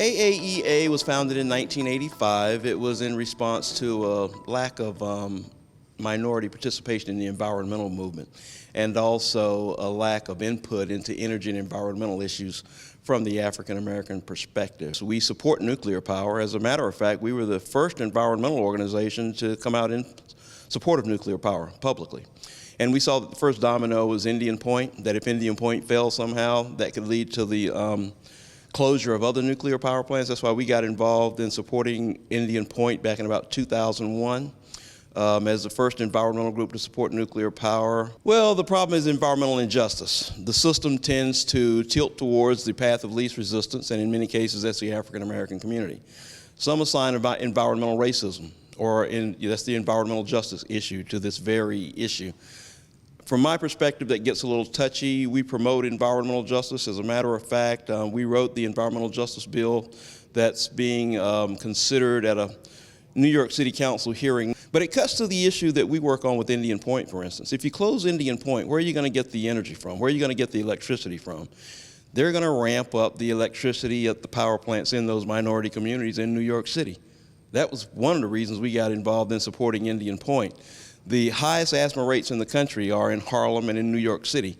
AAEA was founded in 1985. It was in response to a lack of minority participation in the environmental movement, and also a lack of input into energy and environmental issues from the African American perspective. So we support nuclear power. As a matter of fact, we were the first environmental organization to come out in support of nuclear power publicly. And we saw that the first domino was Indian Point, that if Indian Point failed somehow, that could lead to the closure of other nuclear power plants. That's why we got involved in supporting Indian Point back in about 2001 as the first environmental group to support nuclear power. Well, the problem is environmental injustice. The system tends to tilt towards the path of least resistance, and in many cases, that's the African American community. Some assign about environmental racism, or that's the environmental justice issue to this very issue. From my perspective, that gets a little touchy. We promote environmental justice. As a matter of fact, we wrote the environmental justice bill that's being considered at a New York City Council hearing. But it cuts to the issue that we work on with Indian Point, for instance. If you close Indian Point, where are you going to get the energy from? Where are you going to get the electricity from? They're going to ramp up the electricity at the power plants in those minority communities in New York City. That was one of the reasons we got involved in supporting Indian Point. The highest asthma rates in the country are in Harlem and in New York City,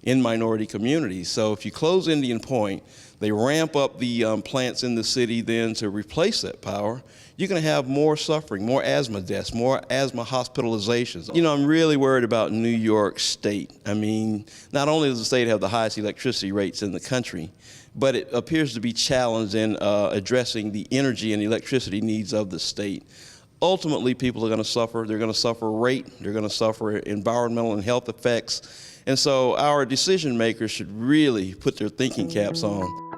in minority communities. So if you close Indian Point, they ramp up the plants in the city then to replace that power, you're going to have more suffering, more asthma deaths, more asthma hospitalizations. You know, I'm really worried about New York State. I mean, not only does the state have the highest electricity rates in the country, but it appears to be challenged in addressing the energy and electricity needs of the state. Ultimately, people are going to suffer. They're going to suffer rate. They're going to suffer environmental and health effects. And so our decision makers should really put their thinking caps on.